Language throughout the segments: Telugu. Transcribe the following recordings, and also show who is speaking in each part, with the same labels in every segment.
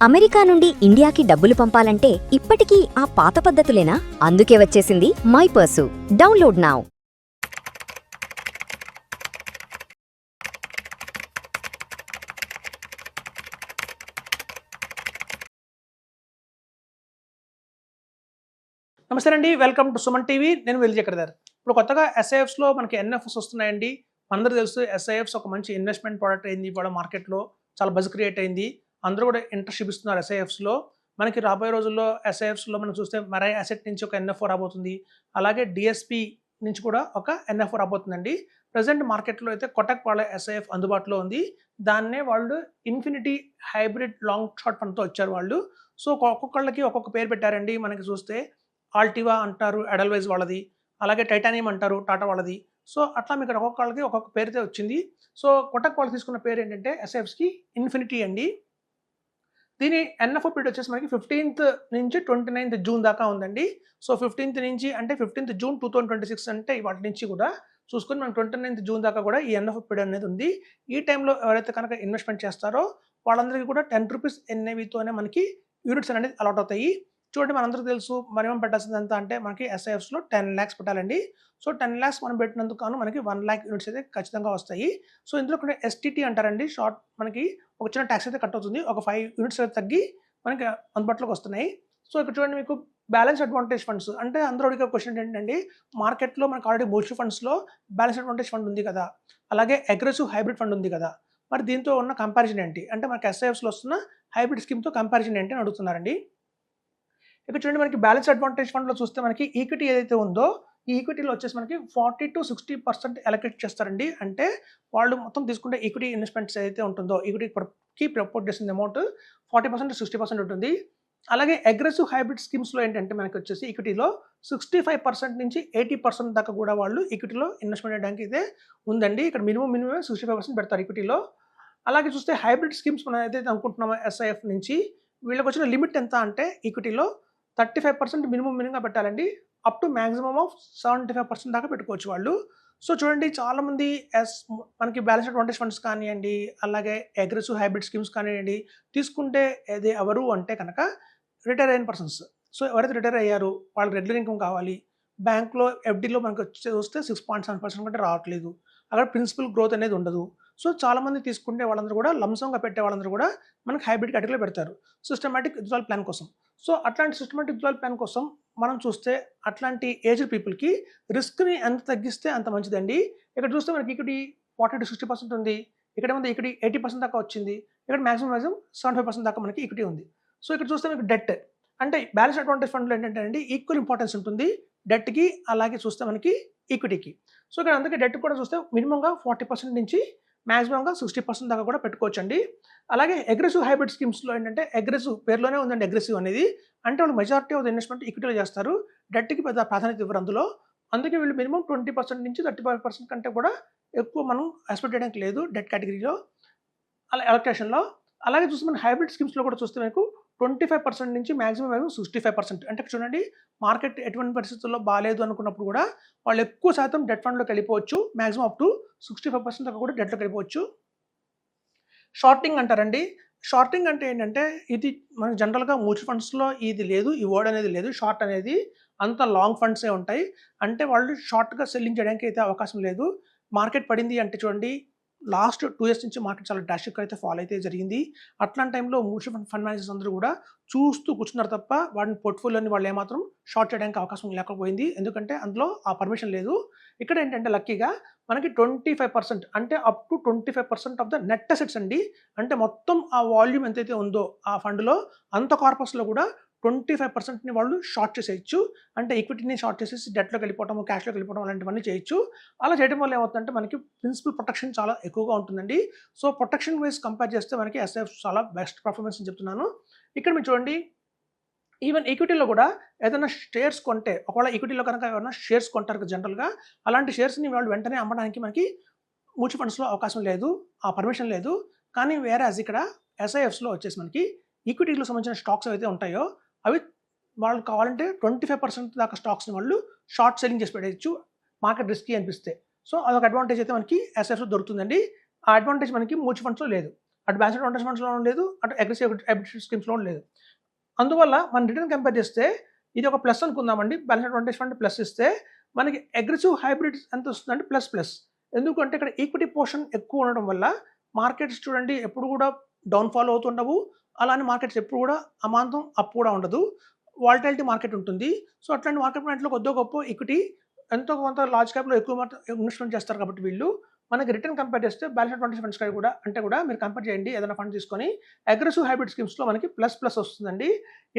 Speaker 1: అమెరికా నుండి ఇండియాకి డబ్బులు పంపాలంటే ఇప్పటికీ ఆ పాత పద్ధతులేనా? అందుకే వచ్చేసింది మైపర్సు. Download now.
Speaker 2: నమస్తే అండి, వెల్కమ్ టు సుమన్ టీవీ. నేను విజయకర్దార్. ఇప్పుడు కొత్తగా ఎస్ఐఎఫ్స్లో మనకి ఎన్ఎఫ్ఎస్ వస్తున్నాయండి. మనందరూ తెలుసు ఎస్ఐఎఫ్స్ ఒక మంచి ఇన్వెస్ట్మెంట్ ప్రోడక్ట్ అయింది. ఇవాళ మార్కెట్లో చాలా బజ్ క్రియేట్ అయింది. అందరూ కూడా ఇంట్రెస్ట్ చూపిస్తున్నారు ఎస్ఐఎఫ్స్లో. మనకి రాబోయే రోజుల్లో ఎస్ఐఎఫ్స్లో మనం చూస్తే మరై అసెట్ నుంచి ఒక ఎన్ఎఫ్ఓ రాబోతుంది. అలాగే డిఎస్పి నుంచి కూడా ఒక ఎన్ఎఫ్ఓ రాబోతుందండి. ప్రజెంట్ మార్కెట్లో అయితే కొటక్ వాళ్ళ ఎస్ఐఎఫ్ అందుబాటులో ఉంది. దాన్నే వాళ్ళు ఇన్ఫినిటీ హైబ్రిడ్ లాంగ్ షార్ట్ ఫండ్తో వచ్చారు వాళ్ళు. సో ఒక్కొక్కళ్ళకి ఒక్కొక్క పేరు పెట్టారండి. మనకి చూస్తే ఆల్టివా అంటారు ఎడల్వైజ్ వాళ్ళది, అలాగే టైటానియం అంటారు టాటా వాళ్ళది. సో అట్లా మీకు ఒక్కొక్కళ్ళకి ఒక్కొక్క పేరుతో వచ్చింది. సో కొటక్ వాళ్ళు తీసుకున్న పేరు ఏంటంటే ఎస్ఎఫ్స్కి ఇన్ఫినిటీ అండి. దీని ఎన్ఎఫ్ఓ పీరియడ్ వచ్చేసి మనకి 15th నుంచి 29th జూన్ దాకా ఉందండి. సో 15th నుంచి అంటే 15th జూన్ 2026 అంటే వాటి నుంచి కూడా చూసుకొని మనం 29th జూన్ దాకా కూడా ఈ ఎన్ఎఫ్ఓ పీరియడ్ అనేది ఉంది. ఈ టైంలో ఎవరైతే కనుక ఇన్వెస్ట్మెంట్ చేస్తారో వాళ్ళందరికీ కూడా ₹10 ఎన్ఏవితోనే మనకి యూనిట్స్ అనేది అలాట్ అవుతాయి. చూడండి, మనందరికీ తెలుసు మినిమం పెట్టాల్సింది ఎంత అంటే మనకి ఎస్ఐఎఫ్స్లో 10 lakhs పెట్టాలండి. సో 10 lakhs మనం పెట్టినందుకు కాను మనకి 1 lakh యూనిట్స్ అయితే ఖచ్చితంగా వస్తాయి. సో ఇందులో కూడా ఎస్టీటీ అంటారండి, షార్ట్ మనకి ఒక చిన్న ట్యాక్స్ అయితే కట్ అవుతుంది. ఒక 5 యూనిట్స్ అయితే తగ్గి మనకి అందుబాటులోకి వస్తున్నాయి. సో ఇక్కడ చూడండి, మీకు బ్యాలెన్స్ అడ్వాంటేజ్ ఫండ్స్ అంటే అందరూ అడిగే క్వశ్చన్ ఏంటంటే మార్కెట్లో మనకు ఆల్రెడీ మ్యూచువల్ ఫండ్స్లో బ్యాలెన్స్ అడ్వాంటేజ్ ఫండ్ ఉంది కదా, అలాగే అగ్రెసివ్ హైబ్రిడ్ ఫండ్ ఉంది కదా, మరి దీంతో ఉన్న కంపారిజన్ ఏంటి అంటే మనకి ఎస్ఐఎఫ్స్లో వస్తున్న హైబ్రిడ్ స్కీమ్తో కంపారిజన్ ఏంటి అని అడుగుతున్నారండి. ఇక్కడ చూడండి, మనకి బ్యాలెన్స్ అడ్వాంటేజ్ ఫండ్లో చూస్తే మనకి ఈక్విటీ ఏదైతే ఉందో ఈ ఈక్విటీలో వచ్చేసి మనకి 40 to 60% అలొకేట్ చేస్తారండి. అంటే వాళ్ళు మొత్తం తీసుకుంటే ఈక్విటీ ఇన్వెస్ట్మెంట్స్ ఏదైతే ఉంటుందో ఈక్విటీకి ప్రపోర్ట్ చేసిన అమౌంట్ 40% to 60% ఉంటుంది. అలాగే అగ్రెసివ్ హైబ్రిడ్ స్కీమ్స్లో ఏంటంటే మనకి వచ్చేసి ఈక్విటీలో 65% నుంచి 80% దాకా కూడా వాళ్ళు ఈక్విటీలో ఇన్వెస్ట్మెంట్ చేయడానికి అయితే ఉందండి. ఇక్కడ మినిమం 65% పెడతారు ఈక్విటీలో. అలాగే చూస్తే హైబ్రిడ్ స్కీమ్స్ మనం ఏదైతే అనుకుంటున్నామో ఎస్ఐఎఫ్ నుంచి వీళ్ళకి వచ్చిన లిమిట్ ఎంత అంటే ఈక్విటీలో 35% మినిమంగా పెట్టాలండి. అప్ టు మ్యాక్సిమం ఆఫ్ 75% దాకా పెట్టుకోవచ్చు వాళ్ళు. సో చూడండి, చాలామంది మనకి బ్యాలెన్స్ అడ్వాంటేజ్ ఫండ్స్ కానివ్వండి, అలాగే అగ్రెసివ్ హైబ్రిడ్ స్కీమ్స్ కానివ్వండి తీసుకుంటే అది ఎవరు అంటే కనుక రిటైర్ అయిన పర్సన్స్. సో ఎవరైతే రిటైర్ అయ్యారు వాళ్ళకి రెగ్యులర్ ఇన్కమ్ కావాలి. బ్యాంక్లో ఎఫ్డీలో మనకి వస్తే 6.7% కంటే రావట్లేదు. అక్కడ ప్రిన్సిపల్ గ్రోత్ అనేది ఉండదు. సో చాలామంది తీసుకుంటే వాళ్ళందరూ కూడా లంసంగా పెట్టే వాళ్ళందరూ కూడా మనకి హైబ్రిడ్ కేటగిరీలో పెడతారు సిస్టమాటిక్ విత్డ్రాల్ ప్లాన్ కోసం. సో అట్లాంటి సిస్టమాటిక్ విత్డ్రాల్ ప్లాన్ కోసం మనం చూస్తే అట్లాంటి ఏజ్డ్ పీపుల్కి రిస్క్ని ఎంత తగ్గిస్తే అంత మంచిదండి. ఇక్కడ చూస్తే మనకి ఈక్విటీ 40 to 60% ఉంది. ఇక్కడ ఏముంది ఈక్విటీ 80% దాకా వచ్చింది. ఇక్కడ మ్యాక్సిమం 75% దాకా మనకి ఈక్విటీ ఉంది. సో ఇక్కడ చూస్తే మీకు డెట్ అంటే బ్యాలెన్స్ అడ్వాంటేజ్ ఫండ్లో ఏంటంటే అండి ఈక్వల్ ఇంపార్టెన్స్ ఉంటుంది డెట్కి, అలాగే చూస్తే మనకి ఈక్విటీకి. సో ఇక్కడ అందుకే డెట్ కూడా చూస్తే మినిమంగా 40% నుంచి మ్యాక్సిమంగా 60% దాకా కూడా పెట్టుకోవచ్చు అండి. అలాగే అగ్రెసివ్ హైబ్రిడ్ స్కీమ్స్లో ఏంటంటే అగ్రెసివ్ పేరులోనే ఉందండి అగ్రెసివ్ అనేది. అంటే వాళ్ళు మెజారిటీ ఆఫ్ ద ఇన్వెస్ట్మెంట్ ఈక్విటీలో చేస్తారు, డెట్కి పెద్ద ప్రాధాన్యత ఇవ్వరు అందులో. అందుకే వీళ్ళు మినిమం 20% నుంచి 35% కంటే కూడా ఎక్కువ మనం ఎక్స్పెక్ట్ చేయడానికి లేదు డెట్ కేటగిరీలో అలొకేషన్లో. అలాగే చూస్తే మన హైబ్రిడ్ స్కీమ్స్లో కూడా చూస్తే మీకు 25% నుంచి మ్యాక్సిమం 65%. అంటే చూడండి, మార్కెట్ ఎటువంటి పరిస్థితుల్లో బాగాలేదు అనుకున్నప్పుడు కూడా వాళ్ళు ఎక్కువ శాతం డెట్ ఫండ్లోకి వెళ్ళిపోవచ్చు. మ్యాక్సిమం అప్ టు 65% దాకా కూడా డెట్లోకి వెళ్ళిపోవచ్చు. షార్టింగ్ అంటారండి. షార్టింగ్ అంటే ఏంటంటే ఇది మనకి జనరల్గా మ్యూచువల్ ఫండ్స్లో ఇది లేదు, ఈ వర్డ్ అనేది లేదు. షార్ట్ అనేది అంత లాంగ్ ఫండ్సే ఉంటాయి. అంటే వాళ్ళు షార్ట్గా సెల్లింగ్ చేయడానికి అయితే అవకాశం లేదు. మార్కెట్ పడింది అంటే చూడండి, లాస్ట్ 2 years నుంచి మార్కెట్ చాలా డాషిక్ అయితే ఫాల్ అయితే జరిగింది. అట్లాంటి టైంలో మ్యూచువల్ ఫండ్ మేనేజర్స్ అందరూ కూడా చూస్తూ కూర్చున్నారు తప్ప వాడిని పోర్ట్ఫోలియోని వాళ్ళు ఏమాత్రం షార్ట్ చేయడానికి అవకాశం లేకపోయింది. ఎందుకంటే అందులో ఆ పర్మిషన్ లేదు. ఇక్కడ ఏంటంటే లక్కీగా మనకి 25% అంటే up to 25% of the net assets అండి. అంటే మొత్తం ఆ వాల్యూమ్ ఎంతైతే ఉందో ఆ ఫండ్లో అంత కార్పస్లో కూడా 25%ని వాళ్ళు షార్ట్ చేసేయచ్చు. అంటే ఈక్విటీని షార్ట్ చేసేసి డెట్లోకి వెళ్ళిపోవడం, క్యాష్లోకి వెళ్ళిపోవడం అలాంటివన్నీ చేయొచ్చు. అలా చేయడం వల్ల ఏమవుతుందంటే మనకి ప్రిన్సిపల్ ప్రొటెక్షన్ చాలా ఎక్కువగా ఉంటుందండి. సో ప్రొటెక్షన్ వైజ్ కంపేర్ చేస్తే మనకి ఎస్ఐఎఫ్ చాలా బెస్ట్ పర్ఫార్మెన్స్ అని చెప్తున్నాను. ఇక్కడ మీరు చూడండి, ఈవెన్ ఈక్విటీలో కూడా ఏదైనా షేర్స్ కొంటే, ఒకవేళ ఈక్విటీలో కనుక ఏమైనా షేర్స్ కొంటారు జనరల్గా, అలాంటి షేర్స్ని వాళ్ళు వెంటనే అమ్మడానికి మనకి మ్యూచువల్ ఫండ్స్లో అవకాశం లేదు, ఆ పర్మిషన్ లేదు. కానీ వేరేజ్ ఇక్కడ ఎస్ఐఎఫ్స్లో వచ్చేసి మనకి ఈక్విటీలో సంబంధించిన స్టాక్స్ ఏవైతే ఉంటాయో అవి వాళ్ళు కావాలంటే 25% దాకా స్టాక్స్ని వాళ్ళు షార్ట్ సెల్లింగ్ చేసి పెట్టచ్చు మార్కెట్ రిస్కీ అనిపిస్తే. సో అదొక అడ్వాంటేజ్ అయితే మనకి ఎస్ఐఎఫ్లో దొరుకుతుందండి. ఆ అడ్వాంటేజ్ మనకి మ్యూచువల్ ఫండ్స్లో లేదు. అటు బ్యాలెన్స్ షీట్ ఇన్వెస్ట్మెంట్స్లో లేదు, అటు అగ్రెసివ్ హైబ్రిడ్ స్కీమ్స్లో లేదు. అందువల్ల మనం రిటర్న్ కంపేర్ చేస్తే ఇది ఒక ప్లస్ అనుకుందామండి. బ్యాలెన్స్ షీట్ ఇన్వెస్ట్మెంట్ ప్లస్ ఇస్తే మనకి అగ్రెసివ్ హైబ్రిడ్ ఎంత వస్తుందంటే ప్లస్ ప్లస్. ఎందుకంటే ఇక్కడ ఈక్విటీ పోర్షన్ ఎక్కువ ఉండడం వల్ల మార్కెట్స్ చూడండి ఎప్పుడు కూడా డౌన్ఫాల్ అవుతుండవు, అలానే మార్కెట్స్ ఎప్పుడు కూడా అమాంతం అప్ కూడా ఉండదు, వాలటాలిటీ మార్కెట్ ఉంటుంది. సో అట్లాంటి మార్కెట్లో కొద్దో గొప్ప ఈక్విటీ ఎంతో కొంత లార్జ్ క్యాప్లో ఎక్కువ ఇన్వెస్ట్మెంట్ చేస్తారు కాబట్టి వీళ్ళు మనకి రిటర్న్ కంపేర్ చేస్తే బ్యాలెన్స్ షీట్ ఫండ్స్ కూడా కూడా మీరు కంపేర్ చేయండి ఏదైనా ఫండ్ తీసుకొని అగ్రెసివ్ హైబ్రిడ్ స్కీమ్స్లో మనకి ప్లస్ ప్లస్ వస్తుందండి.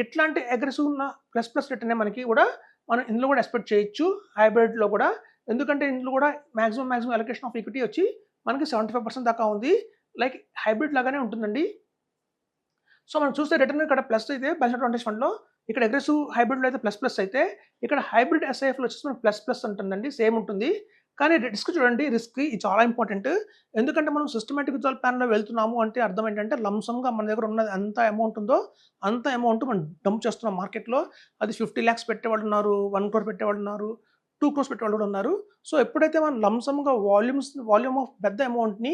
Speaker 2: ఇట్లాంటి అగ్రెసివ్ ఉన్న ప్లస్ ప్లస్ రిటర్నే మనకి కూడా మనం ఇందులో కూడా ఎక్స్పెక్ట్ చేయొచ్చు హైబ్రిడ్లో కూడా. ఎందుకంటే ఇందులో కూడా మ్యాక్సిమం అలొకేషన్ ఆఫ్ ఈక్విటీ వచ్చి మనకి 75% దాకా ఉంది, లైక్ హైబ్రిడ్ లాగానే ఉంటుందండి. సో మనం చూస్తే రిటర్న్ ఇక్కడ ప్లస్ అయితే బ్యాలెన్స్ షీట్ ఫండ్లో, ఇక్కడ అగ్రెసివ్ హైబ్రిడ్లో అయితే ప్లస్ ప్లస్ అయితే ఇక్కడ హైబ్రిడ్ ఎస్ఐఎఫ్లో వచ్చేసి మనకి ప్లస్ ప్లస్ ఉంటుందండి, సేమ్ ఉంటుంది. కానీ రిస్క్ చూడండి, రిస్క్ ఇది చాలా ఇంపార్టెంట్. ఎందుకంటే మనం సిస్టమేటిక్ మ్యూచువల్ ప్లాన్లో వెళ్తున్నాము అంటే అర్థం ఏంటంటే లంసమ్గా మన దగ్గర ఉన్నది ఎంత అమౌంట్ ఉందో అంత అమౌంట్ మనం డంప్ చేస్తున్నాం మార్కెట్లో. అది 50 lakhs పెట్టేవాళ్ళు ఉన్నారు, 1 crore పెట్టేవాళ్ళు ఉన్నారు, 2 crores పెట్టేవాళ్ళు కూడా ఉన్నారు. సో ఎప్పుడైతే మనం లంసమ్గా వాల్యూమ్ ఆఫ్ పెద్ద అమౌంట్ని,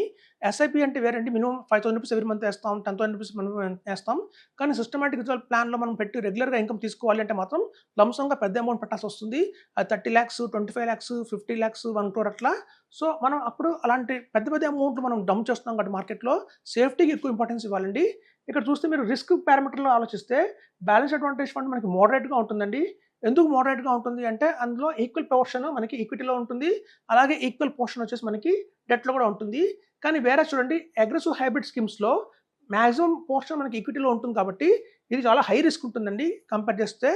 Speaker 2: ఎస్ఐపి అంటే వేరేంటి, మినిమం 5,000 rupees ఎవరి మంత్ వేస్తాం, 10,000 rupees మనం వేస్తాం. కానీ సిస్టమేటిక్ మ్యూచువల్ ప్లాన్లో మనం పెట్టి రెగ్యులర్గా ఇన్కమ్ తీసుకోవాలి అంటే మాత్రం లంసమ్గా పెద్ద అమౌంట్ పెట్టాల్సి వస్తుంది. అది 30 lakhs, 25 lakhs, 50 lakhs, 1 crore అట్లా. సో మనం అప్పుడు అలాంటి పెద్ద అమౌంట్లు మనం డంప్ చేస్తున్నాం కాబట్టి మార్కెట్లో సేఫ్టీకి ఎక్కువ ఇంపార్టెన్స్ ఇవ్వాలండి. ఇక్కడ చూస్తే మీరు రిస్క్ పారామీటర్లో ఆలోచిస్తే బ్యాలెన్స్ అడ్వాంటేజ్ ఫండ్ మనకి మోడరేట్గా ఉంటుందండి. ఎందుకు మోడరేట్గా ఉంటుంది అంటే అందులో ఈక్వల్ పోర్షన్ మనకి ఈక్విటీలో ఉంటుంది, అలాగే ఈక్వల్ పోర్షన్ వచ్చేసి మనకి డెట్లో కూడా ఉంటుంది. కానీ వేరే చూడండి అగ్రెసివ్ హైబ్రిడ్ స్కీమ్స్లో మ్యాక్సిమం పోర్షన్ మనకి ఈక్విటీలో ఉంటుంది కాబట్టి ఇది చాలా హై రిస్క్ ఉంటుందండి. కంపేర్ చేస్తే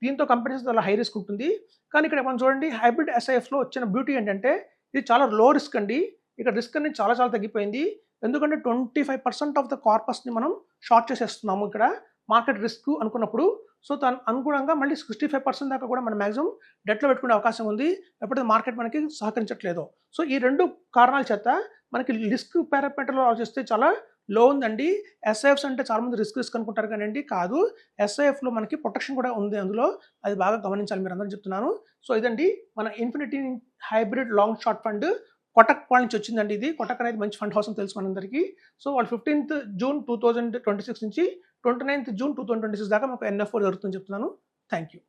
Speaker 2: దీంతో కంపేర్ చేస్తే చాలా హై రిస్క్ ఉంటుంది. కానీ ఇక్కడ మనం చూడండి హైబ్రిడ్ ఎస్ఐఎఫ్లో వచ్చిన బ్యూటీ ఏంటంటే ఇది చాలా లో రిస్క్ అండి. ఇక్కడ రిస్క్ అనేది చాలా తగ్గిపోయింది. ఎందుకంటే 25% ఆఫ్ ద కార్పస్ని మనం షార్ట్ చేసేస్తున్నాము ఇక్కడ మార్కెట్ రిస్క్ అనుకున్నప్పుడు. సో దాని అనుగుణంగా మళ్ళీ 65% దాకా కూడా మనం మ్యాక్సిమం డెట్లో పెట్టుకునే అవకాశం ఉంది ఎప్పుడైతే మార్కెట్ మనకి సహకరించట్లేదో. సో ఈ 2 కారణాల చేత మనకి రిస్క్ పారామీటర్లో ఆలోచిస్తే చాలా లో ఉందండి. ఎస్ఐఎఫ్స్ అంటే చాలామంది రిస్క్ అనుకుంటారు కానీ కాదు, ఎస్ఐఎఫ్లో మనకి ప్రొటెక్షన్ కూడా ఉంది అందులో, అది బాగా గమనించాలి మీరు అందరూ చెప్తున్నాను. సో ఇదండి మన infinity hybrid long short fund Kotak వాళ్ళ నుంచి వచ్చిందండి. ఇది కొటక్ అనేది మంచి ఫండ్ హౌస్ అని తెలుసు మనందరికీ. సో వాళ్ళు 15th June 2026 నుంచి 29th June 2026 దాకా మాకు NF4 జరుగుతుందని చెప్తున్నాను. Thank you.